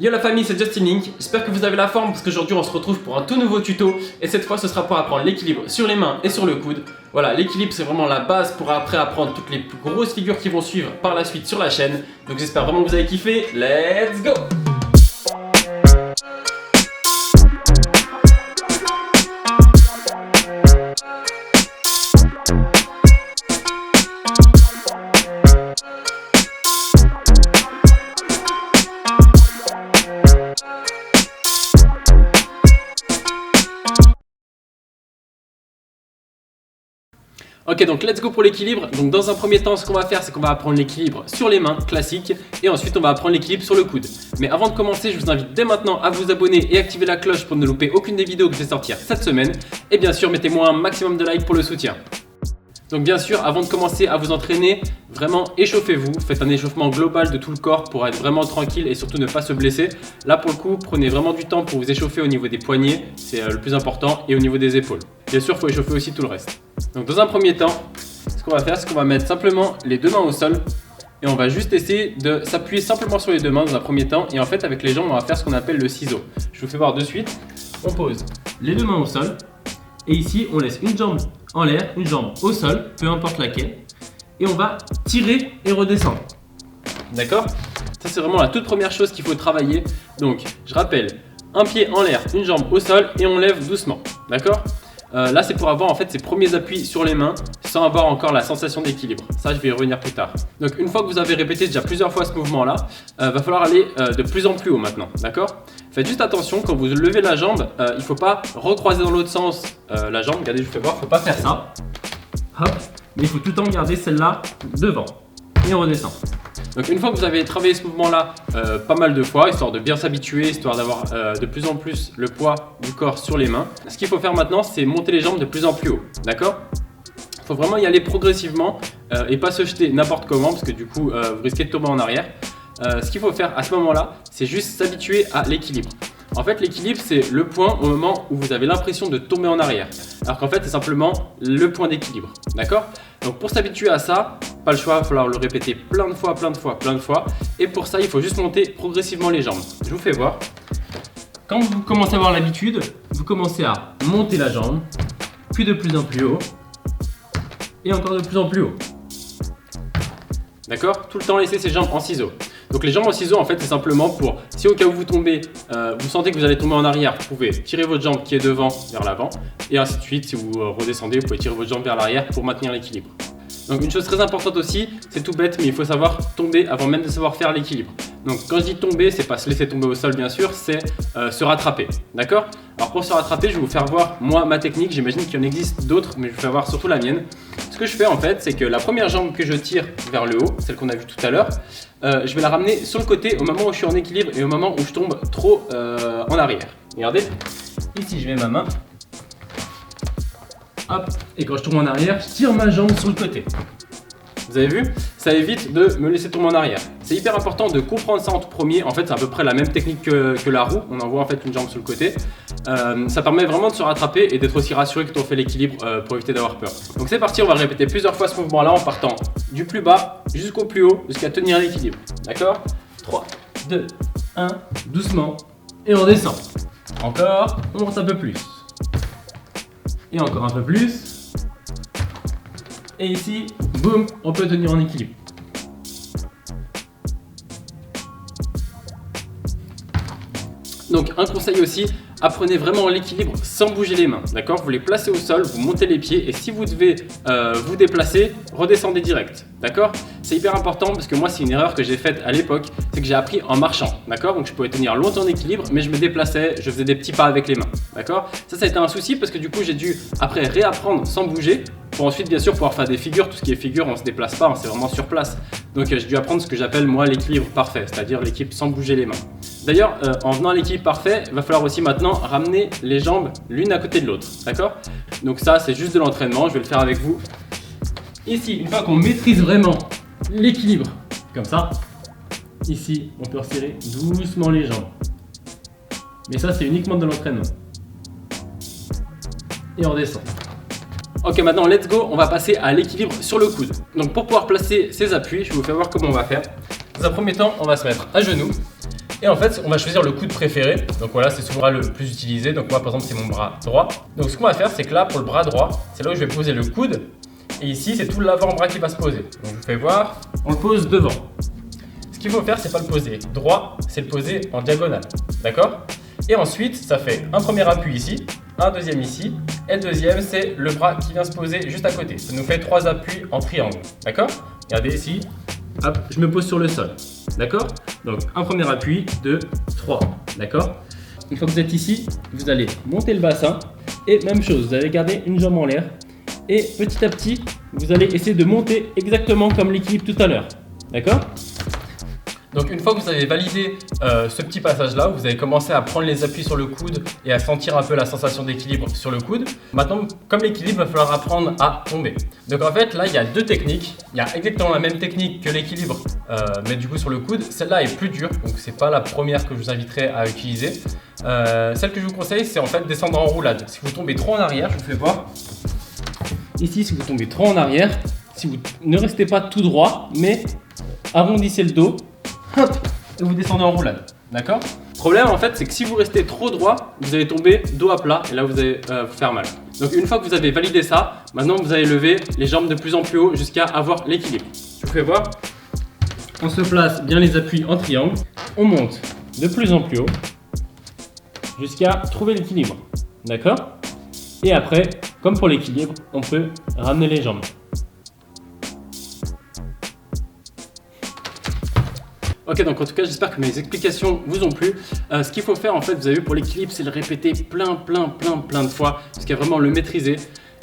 Yo la famille, c'est Justin Link, j'espère que vous avez la forme parce qu'aujourd'hui on se retrouve pour un tout nouveau tuto et cette fois ce sera pour apprendre l'équilibre sur les mains et sur le coude. Voilà, l'équilibre c'est vraiment la base pour après apprendre toutes les plus grosses figures qui vont suivre par la suite sur la chaîne. Donc j'espère vraiment que vous avez kiffé, let's go! Ok, donc let's go pour l'équilibre. Donc dans un premier temps, ce qu'on va faire, c'est qu'on va apprendre l'équilibre sur les mains, classique, et ensuite on va apprendre l'équilibre sur le coude. Mais avant de commencer, je vous invite dès maintenant à vous abonner et activer la cloche pour ne louper aucune des vidéos que je vais sortir cette semaine. Et bien sûr, mettez-moi un maximum de likes pour le soutien. Donc bien sûr, avant de commencer à vous entraîner, vraiment échauffez-vous, faites un échauffement global de tout le corps pour être vraiment tranquille et surtout ne pas se blesser. Là pour le coup, prenez vraiment du temps pour vous échauffer au niveau des poignets, c'est le plus important, et au niveau des épaules. Bien sûr, il faut échauffer aussi tout le reste. Donc dans un premier temps, ce qu'on va faire, c'est qu'on va mettre simplement les deux mains au sol et on va juste essayer de s'appuyer simplement sur les deux mains dans un premier temps, et en fait avec les jambes, on va faire ce qu'on appelle le ciseau. Je vous fais voir de suite. On pose les deux mains au sol et ici on laisse une jambe en l'air, une jambe au sol, peu importe laquelle, et on va tirer et redescendre. D'accord? Ça c'est vraiment la toute première chose qu'il faut travailler. Donc je rappelle, un pied en l'air, une jambe au sol et on lève doucement. D'accord? Là c'est pour avoir en fait ces premiers appuis sur les mains sans avoir encore la sensation d'équilibre. Ça je vais y revenir plus tard. Donc une fois que vous avez répété déjà plusieurs fois ce mouvement là, va falloir aller de plus en plus haut maintenant. D'accord? Faites juste attention quand vous levez la jambe, il ne faut pas recroiser dans l'autre sens la jambe. Regardez, je vous fais voir, il ne faut pas faire ça. Hop, mais il faut tout le temps garder celle-là devant et on redescend. Donc une fois que vous avez travaillé ce mouvement là pas mal de fois, histoire de bien s'habituer, histoire d'avoir de plus en plus le poids du corps sur les mains, ce qu'il faut faire maintenant c'est monter les jambes de plus en plus haut, d'accord? Il faut vraiment y aller progressivement et pas se jeter n'importe comment parce que du coup vous risquez de tomber en arrière. Ce qu'il faut faire à ce moment là, c'est juste s'habituer à l'équilibre. En fait, l'équilibre, c'est le point au moment où vous avez l'impression de tomber en arrière. Alors qu'en fait, c'est simplement le point d'équilibre. D'accord? Donc pour s'habituer à ça, pas le choix, il va falloir le répéter plein de fois. Et pour ça, il faut juste monter progressivement les jambes. Je vous fais voir. Quand vous commencez à avoir l'habitude, vous commencez à monter la jambe, puis de plus en plus haut, et encore de plus en plus haut. D'accord? Tout le temps laisser ses jambes en ciseaux. Donc les jambes en ciseaux en fait c'est simplement pour, si au cas où vous tombez, vous sentez que vous allez tomber en arrière, vous pouvez tirer votre jambe qui est devant vers l'avant et ainsi de suite. Si vous redescendez, vous pouvez tirer votre jambe vers l'arrière pour maintenir l'équilibre. Donc une chose très importante aussi, c'est tout bête mais il faut savoir tomber avant même de savoir faire l'équilibre. Donc quand je dis tomber, c'est pas se laisser tomber au sol bien sûr, c'est se rattraper. D'accord? Alors pour se rattraper, je vais vous faire voir moi ma technique, j'imagine qu'il y en existe d'autres mais je vais vous faire voir surtout la mienne. Ce que je fais en fait, c'est que la première jambe que je tire vers le haut, celle qu'on a vue tout à l'heure, je vais la ramener sur le côté au moment où je suis en équilibre et au moment où je tombe trop en arrière. Regardez, ici je mets ma main, hop, et quand je tombe en arrière, je tire ma jambe sur le côté. Vous avez vu? Ça évite de me laisser tomber en arrière. C'est hyper important de comprendre ça en tout premier. En fait, c'est à peu près la même technique que la roue. On envoie en fait une jambe sur le côté. Ça permet vraiment de se rattraper et d'être aussi rassuré quand on fait l'équilibre pour éviter d'avoir peur. Donc c'est parti, on va répéter plusieurs fois ce mouvement-là en partant du plus bas jusqu'au plus haut, jusqu'à tenir l'équilibre. D'accord? 3, 2, 1, doucement. Et on descend. Encore, on monte un peu plus. Et encore un peu plus. Et ici, boum, on peut tenir en équilibre. Donc un conseil aussi, apprenez vraiment l'équilibre sans bouger les mains, d'accord? Vous les placez au sol, vous montez les pieds et si vous devez vous déplacer, redescendez direct, d'accord? C'est hyper important parce que moi c'est une erreur que j'ai faite à l'époque, c'est que j'ai appris en marchant, d'accord? Donc je pouvais tenir longtemps en équilibre mais je me déplaçais, je faisais des petits pas avec les mains, d'accord? Ça a été un souci parce que du coup j'ai dû après réapprendre sans bouger pour ensuite bien sûr pouvoir faire des figures. Tout ce qui est figure on se déplace pas, c'est vraiment sur place. Donc j'ai dû apprendre ce que j'appelle moi l'équilibre parfait, c'est-à-dire l'équilibre sans bouger les mains. D'ailleurs, en venant à l'équilibre parfait, il va falloir aussi maintenant ramener les jambes l'une à côté de l'autre, d'accord? Donc ça, c'est juste de l'entraînement, je vais le faire avec vous. Ici, une fois qu'on maîtrise vraiment l'équilibre, comme ça, ici, on peut resserrer doucement les jambes. Mais ça, c'est uniquement de l'entraînement. Et on descend. Ok, maintenant, let's go, on va passer à l'équilibre sur le coude. Donc pour pouvoir placer ces appuis, je vais vous faire voir comment on va faire. Dans un premier temps, on va se mettre à genoux. Et en fait, on va choisir le coude préféré. Donc voilà, c'est souvent le plus utilisé. Donc moi, par exemple, c'est mon bras droit. Donc ce qu'on va faire, c'est que là, pour le bras droit, c'est là où je vais poser le coude. Et ici, c'est tout l'avant-bras qui va se poser. Donc je vous fais voir, on le pose devant. Ce qu'il faut faire, c'est pas le poser droit, c'est le poser en diagonale. D'accord? Et ensuite, ça fait un premier appui ici, un deuxième ici, et le deuxième, c'est le bras qui vient se poser juste à côté. Ça nous fait 3 appuis en triangle. D'accord? Regardez ici, hop, je me pose sur le sol. D'accord? Donc un premier appui, 2, 3. D'accord? Une fois que vous êtes ici, vous allez monter le bassin et même chose, vous allez garder une jambe en l'air et petit à petit, vous allez essayer de monter exactement comme l'équilibre tout à l'heure. D'accord? Donc une fois que vous avez validé ce petit passage là, vous avez commencé à prendre les appuis sur le coude et à sentir un peu la sensation d'équilibre sur le coude. Maintenant, comme l'équilibre, il va falloir apprendre à tomber. Donc en fait là, il y a 2 techniques. Il y a exactement la même technique que l'équilibre, mais du coup sur le coude. Celle-là est plus dure, donc c'est pas la première que je vous inviterai à utiliser. Celle que je vous conseille, c'est en fait descendre en roulade. Si vous tombez trop en arrière, je vous fais voir. Ici, si vous tombez trop en arrière, si vous ne restez pas tout droit, mais arrondissez le dos. Hop, et vous descendez en roulade, d'accord? Le problème en fait, c'est que si vous restez trop droit, vous allez tomber dos à plat et là vous allez vous faire mal. Donc une fois que vous avez validé ça, maintenant vous allez lever les jambes de plus en plus haut jusqu'à avoir l'équilibre. Je vous fais voir. On se place bien les appuis en triangle, on monte de plus en plus haut jusqu'à trouver l'équilibre, d'accord? Et après, comme pour l'équilibre, on peut ramener les jambes. Ok, donc en tout cas, j'espère que mes explications vous ont plu. Ce qu'il faut faire, en fait, vous avez vu, pour l'équilibre, c'est le répéter plein de fois jusqu'à vraiment le maîtriser.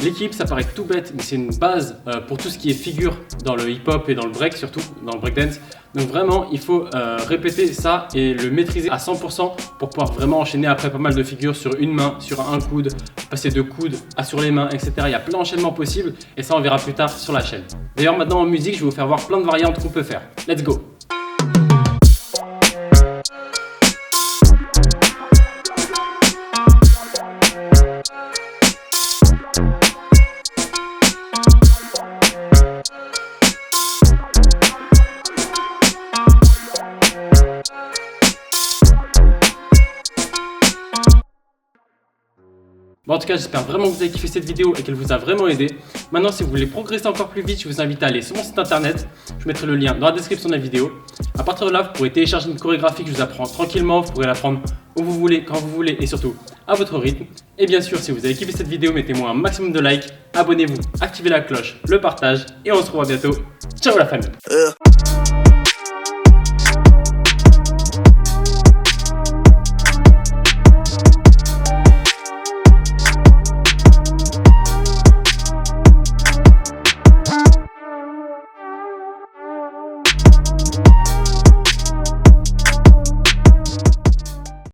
L'équilibre, ça paraît tout bête, mais c'est une base pour tout ce qui est figure dans le hip-hop et dans le break, surtout dans le breakdance. Donc vraiment, il faut répéter ça et le maîtriser à 100% pour pouvoir vraiment enchaîner après pas mal de figures sur une main, sur un coude, passer de coude à sur les mains, etc. Il y a plein d'enchaînements possibles et ça, on verra plus tard sur la chaîne. D'ailleurs, maintenant en musique, je vais vous faire voir plein de variantes qu'on peut faire. Let's go! Bon, en tout cas, j'espère vraiment que vous avez kiffé cette vidéo et qu'elle vous a vraiment aidé. Maintenant, si vous voulez progresser encore plus vite, je vous invite à aller sur mon site internet. Je mettrai le lien dans la description de la vidéo. À partir de là, vous pourrez télécharger une chorégraphie que je vous apprends tranquillement. Vous pourrez l'apprendre où vous voulez, quand vous voulez et surtout à votre rythme. Et bien sûr, si vous avez kiffé cette vidéo, mettez-moi un maximum de likes, abonnez-vous, activez la cloche, le partage et on se revoit bientôt. Ciao la famille!